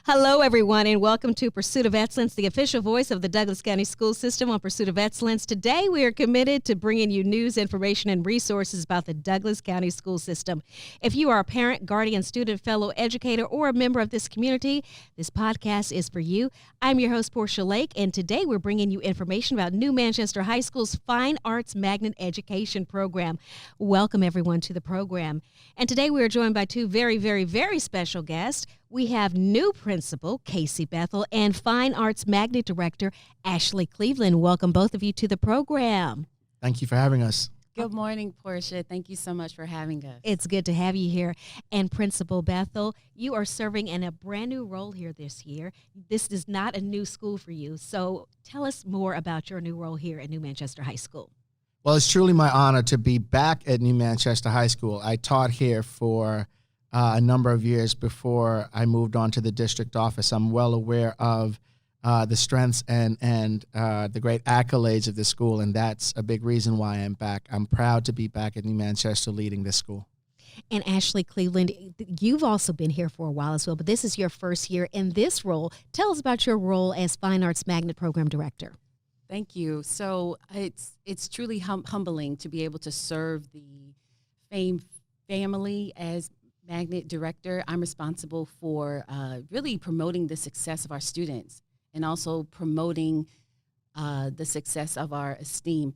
Hello, everyone, and welcome to Pursuit of Excellence, the official voice of the Douglas County School System on Pursuit of Excellence. Today, we are committed to bringing you news, information, and resources about the Douglas County School System. If you are a parent, guardian, student, fellow educator, or a member of this community, this podcast is for you. I'm your host, Portia Lake, and today we're bringing you information about New Manchester High School's Fine Arts Magnet Education Program. Welcome, everyone, to the program. And today we are joined by two very special guests. We have new principal, Casey Bethel, and Fine Arts Magnet Director, Ashley Cleveland. Welcome, both of you, to the program. Thank you for having us. Good morning, Portia. Thank you so much for having us. It's good to have you here. And Principal Bethel, you are serving in a brand new role here this year. This is not a new school for you. So tell us more about your new role here at New Manchester High School. Well, it's truly my honor to be back at New Manchester High School. I taught here for a number of years before I moved on to the district office. I'm well aware of the strengths and the great accolades of this school, and that's a big reason why I'm back. I'm proud to be back at New Manchester leading this school. And Ashley Cleveland, you've also been here for a while as well, but this is your first year in this role. Tell us about your role as Fine Arts Magnet Program Director. Thank you. So it's truly humbling to be able to serve the FAME family as Magnet Director. I'm responsible for really promoting the success of our students and also promoting the success of our esteemed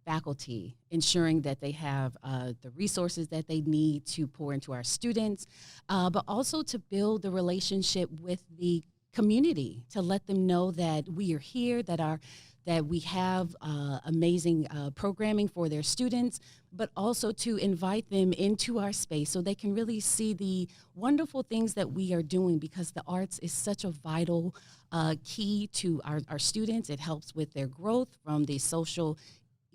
faculty, ensuring that they have the resources that they need to pour into our students, but also to build the relationship with the community, to let them know that we are here, that we have amazing programming for their students, but also to invite them into our space so they can really see the wonderful things that we are doing, because the arts is such a vital key to our students. It helps with their growth from the social,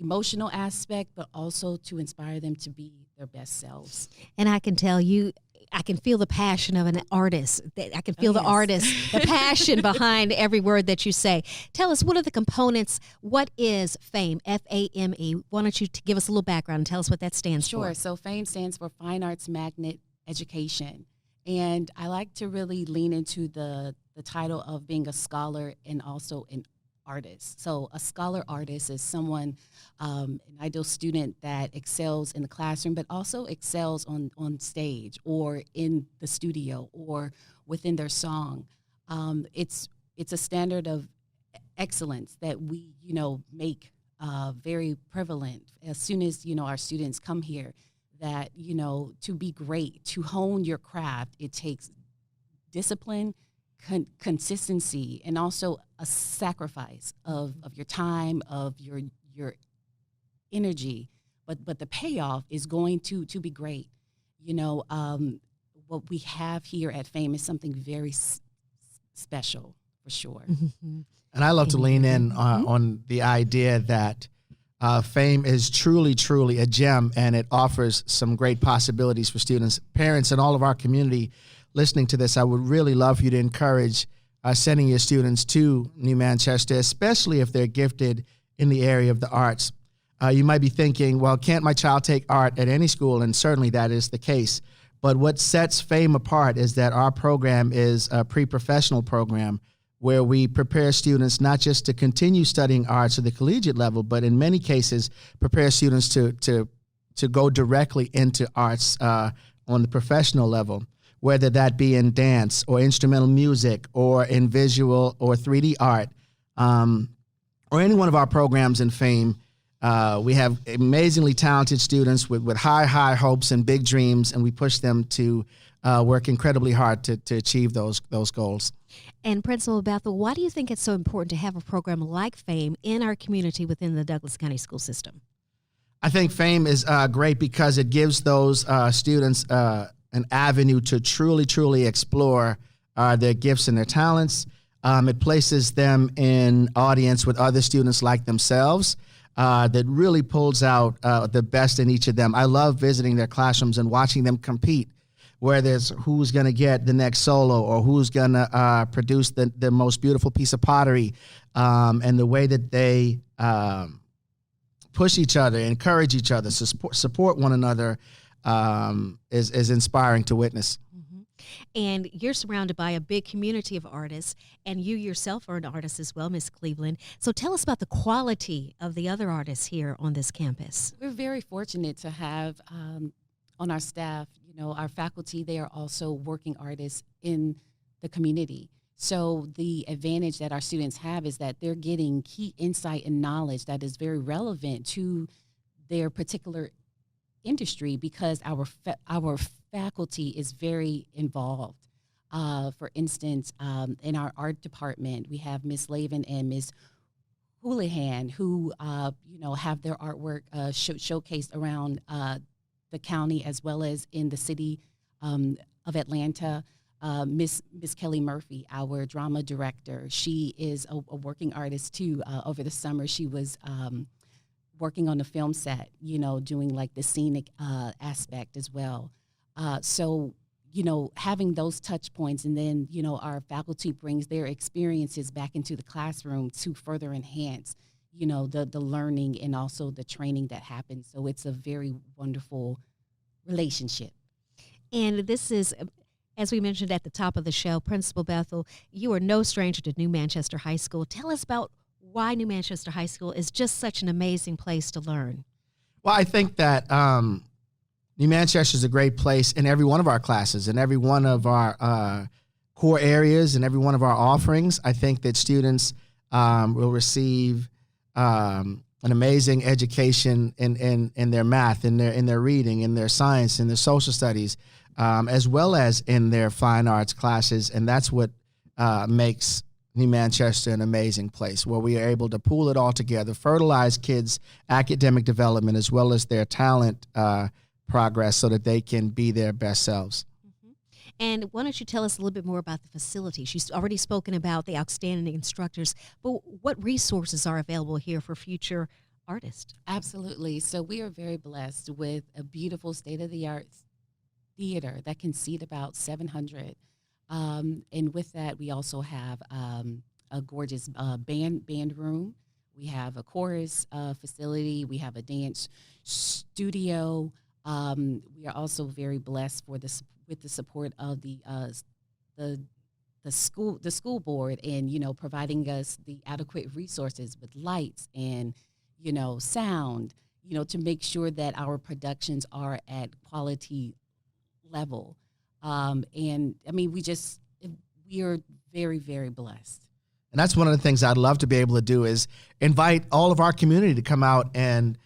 emotional aspect, but also to inspire them to be their best selves. And I can tell you, I can feel the passion of an artist. I can feel the artist, the passion behind every word that you say. Tell us, what are the components? What is FAME, F-A-M-E? Why don't you give us a little background and tell us what that stands for? Sure. So FAME stands for Fine Arts Magnet Education. And I like to really lean into the title of being a scholar and also an artist. So a scholar artist is someone, an ideal student that excels in the classroom, but also excels on stage or in the studio or within their song. It's a standard of excellence that we, make very prevalent as soon as, our students come here, that, to be great, to hone your craft, it takes discipline, consistency, and also a sacrifice of your time, of your energy, but the payoff is going to be great. What we have here at FAME is something very special, for sure. Mm-hmm. And I love to lean in on the idea that FAME is truly a gem, and it offers some great possibilities for students, parents, and all of our community listening to this. I would really love for you to encourage sending your students to New Manchester, especially if they're gifted in the area of the arts. You might be thinking, well, can't my child take art at any school? And certainly that is the case. But what sets FAME apart is that our program is a pre-professional program where we prepare students not just to continue studying arts at the collegiate level, but in many cases prepare students to go directly into arts on the professional level, whether that be in dance or instrumental music or in visual or 3D art, or any one of our programs in FAME. We have amazingly talented students with high hopes and big dreams, and we push them to work incredibly hard to achieve those goals. And Principal Bethel, why do you think it's so important to have a program like FAME in our community within the Douglas County School System? I think FAME is great because it gives those students an avenue to truly explore their gifts and their talents. It places them in audience with other students like themselves that really pulls out the best in each of them. I love visiting their classrooms and watching them compete, where there's who's going to get the next solo or who's going to produce the most beautiful piece of pottery, and the way that they push each other, encourage each other, support one another is inspiring to witness. Mm-hmm. And you're surrounded by a big community of artists, and you yourself are an artist as well, Miss Cleveland. So tell us about the quality of the other artists here on this campus. We're very fortunate to have on our staff, our faculty, they are also working artists in the community. So the advantage that our students have is that they're getting key insight and knowledge that is very relevant to their particular industry, because our faculty is very involved. For instance, in our art department, we have Miss Lavin and Miss Houlihan, who have their artwork showcased around the county as well as in the city of Atlanta. Miss Kelly Murphy, our drama director, she is a working artist too. Over the summer, she was working on the film set, doing like the scenic aspect as well. So having those touch points, and then, our faculty brings their experiences back into the classroom to further enhance, the learning and also the training that happens. So it's a very wonderful relationship. And this is, as we mentioned at the top of the show, Principal Bethel, you are no stranger to New Manchester High School. Tell us about why New Manchester High School is just such an amazing place to learn. Well, I think that New Manchester is a great place in every one of our classes, in every one of our core areas, and every one of our offerings. I think that students will receive an amazing education in their math, in their reading, in their science, in their social studies, as well as in their fine arts classes. And that's what makes New Manchester an amazing place, where we are able to pool it all together, fertilize kids' academic development as well as their talent progress, so that they can be their best selves. And why don't you tell us a little bit more about the facilities? You've already spoken about the outstanding instructors, but what resources are available here for future artists? Absolutely. So we are very blessed with a beautiful state-of-the-art theater that can seat about 700. And with that, we also have a gorgeous band room. We have a chorus facility. We have a dance studio. We are also very blessed with the support of the school board, and providing us the adequate resources with lights and sound, to make sure that our productions are at quality level. And I mean, we are very, very blessed. And that's one of the things I'd love to be able to do, is invite all of our community to come out and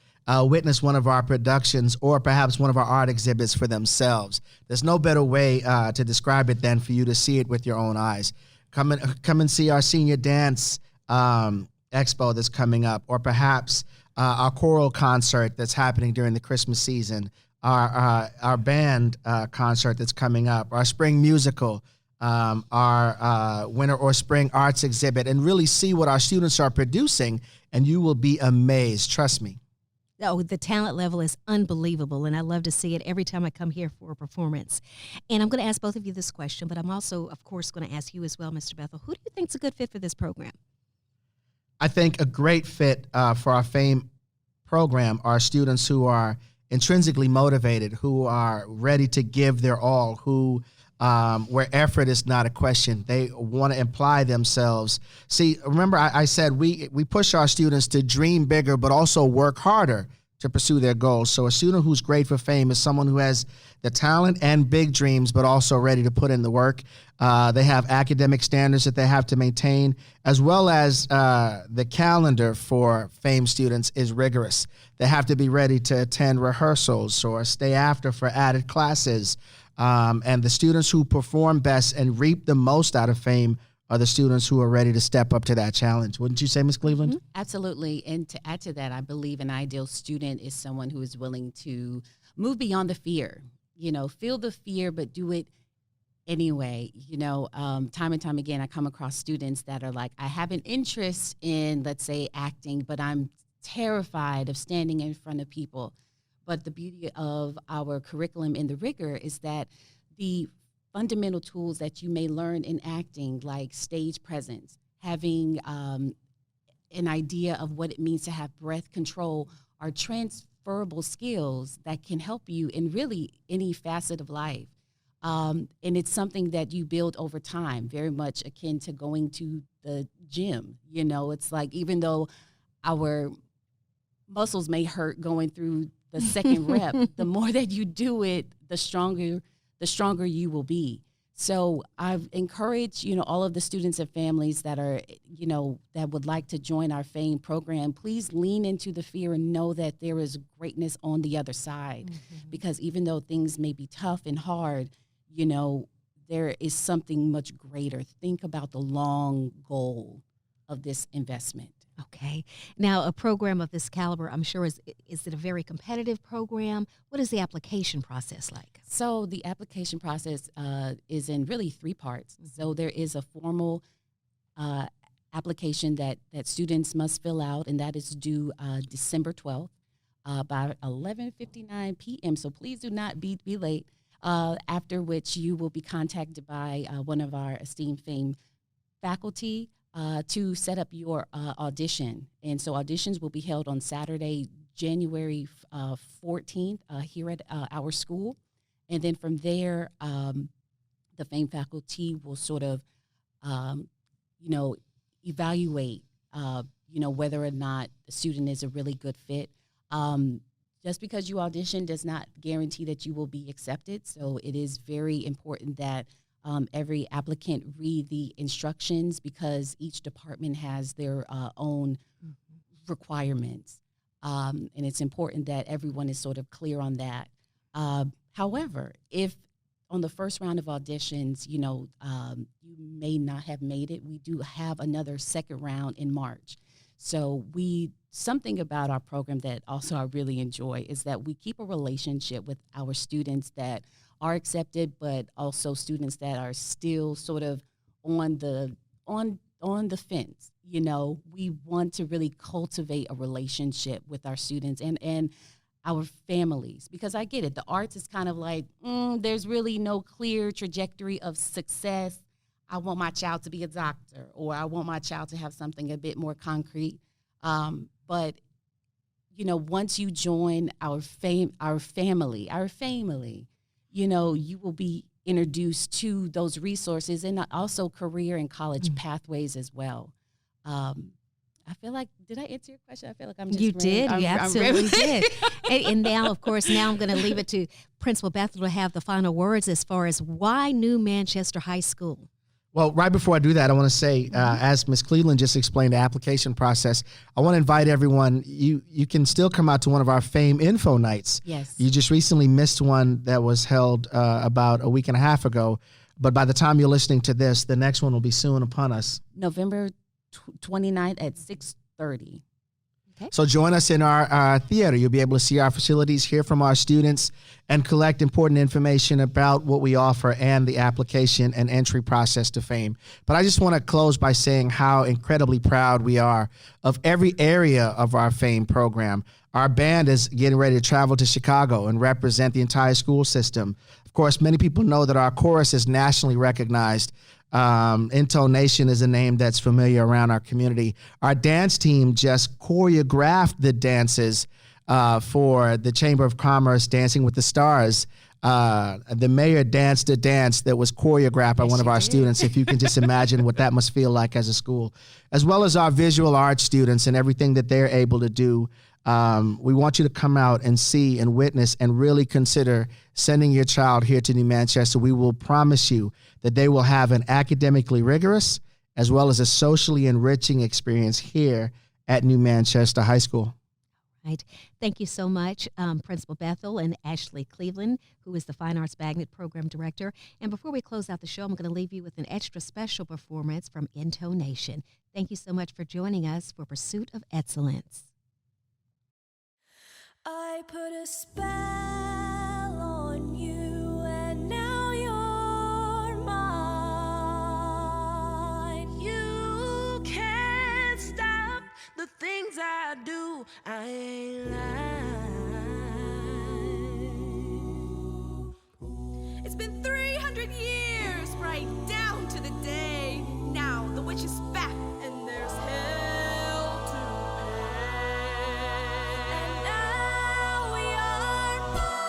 witness one of our productions, or perhaps one of our art exhibits for themselves. There's no better way to describe it than for you to see it with your own eyes. Come and see our senior dance expo that's coming up, or perhaps our choral concert that's happening during the Christmas season, our band concert that's coming up, our spring musical, our winter or spring arts exhibit, and really see what our students are producing, and you will be amazed. Trust me. Oh, the talent level is unbelievable, and I love to see it every time I come here for a performance. And I'm going to ask both of you this question, but I'm also, of course, going to ask you as well, Mr. Bethel. Who do you think is a good fit for this program? I think a great fit for our FAME program are students who are intrinsically motivated, who are ready to give their all, who where effort is not a question. They want to apply themselves. See, remember I said we push our students to dream bigger, but also work harder to pursue their goals. So a student who's great for FAME is someone who has the talent and big dreams, but also ready to put in the work. They have academic standards that they have to maintain, as well as the calendar for FAME students is rigorous. They have to be ready to attend rehearsals or stay after for added classes. And the students who perform best and reap the most out of FAME are the students who are ready to step up to that challenge. Wouldn't you say, Ms. Cleveland? Mm-hmm. Absolutely. And to add to that, I believe an ideal student is someone who is willing to move beyond the fear, feel the fear, but do it anyway. Time and time again, I come across students that are like, I have an interest in, let's say, acting, but I'm terrified of standing in front of people. But the beauty of our curriculum and the rigor is that the fundamental tools that you may learn in acting, like stage presence, having an idea of what it means to have breath control, are transferable skills that can help you in really any facet of life. And it's something that you build over time, very much akin to going to the gym. You know, it's like even though our muscles may hurt going through the second rep, the more that you do it, the stronger you will be. So I've encouraged, all of the students and families that are, that would like to join our FAME program, please lean into the fear and know that there is greatness on the other side. Mm-hmm. Because even though things may be tough and hard, there is something much greater. Think about the long goal of this investment. Okay. Now, a program of this caliber, I'm sure, is it a very competitive program? What is the application process like? So the application process is in really 3 parts. Mm-hmm. So there is a formal application that students must fill out, and that is due December 12th by 11:59 p.m. So please do not be late, after which you will be contacted by one of our esteemed FAME faculty to set up your audition. And so auditions will be held on Saturday, January 14th here at our school. And then from there, the FAME faculty will sort of, evaluate, whether or not the student is a really good fit. Just because you audition does not guarantee that you will be accepted. So it is very important that every applicant read the instructions, because each department has their own requirements. And it's important that everyone is sort of clear on that. However, if on the first round of auditions, you may not have made it, we do have another second round in March. So something about our program that also I really enjoy is that we keep a relationship with our students that are accepted, but also students that are still sort of on the fence. We want to really cultivate a relationship with our students and our families, because I get it. The arts is kind of like, there's really no clear trajectory of success. I want my child to be a doctor, or I want my child to have something a bit more concrete. But once you join our family, you will be introduced to those resources and also career and college pathways as well. I feel like, did I answer your question? I feel like I'm just You did. You absolutely did. And now, of course, I'm going to leave it to Principal Bethel to have the final words as far as why New Manchester High School. Well, right before I do that, I want to say, as Ms. Cleveland just explained the application process, I want to invite everyone, you can still come out to one of our FAME Info Nights. Yes. You just recently missed one that was held about a week and a half ago, but by the time you're listening to this, the next one will be soon upon us. November 29th at 6:30. Okay. So join us in our theater. You'll be able to see our facilities, hear from our students, and collect important information about what we offer and the application and entry process to FAME. But I just want to close by saying how incredibly proud we are of every area of our FAME program. Our band is getting ready to travel to Chicago and represent the entire school system. Of course, many people know that our chorus is nationally recognized. InToneNation is a name that's familiar around our community. Our dance team just choreographed the dances for the Chamber of Commerce Dancing with the Stars. The mayor danced a dance that was choreographed by one of our students, if you can just imagine what that must feel like as a school, as well as our visual arts students and everything that they're able to do. We want you to come out and see and witness and really consider sending your child here to New Manchester. We will promise you that they will have an academically rigorous as well as a socially enriching experience here at New Manchester High School. Right. Thank you so much, Principal Bethel and Ashley Cleveland, who is the Fine Arts Magnet Program Director. And before we close out the show, I'm going to leave you with an extra special performance from InToneNation. Thank you so much for joining us for Pursuit of Excellence. I put a spell on you, and now you're mine. You can't stop the things I do. I ain't lying. It's been 300 years, right down to the day. Now the witch is back, and there's hell to pay. And now you're mine.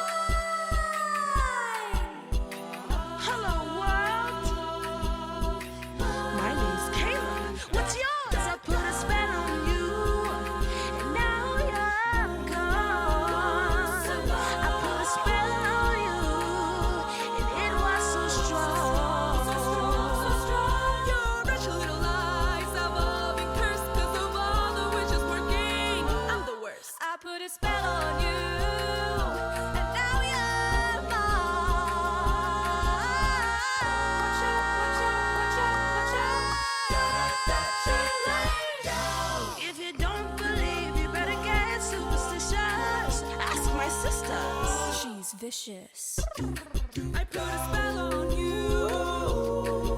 vicious. I put a spell on you.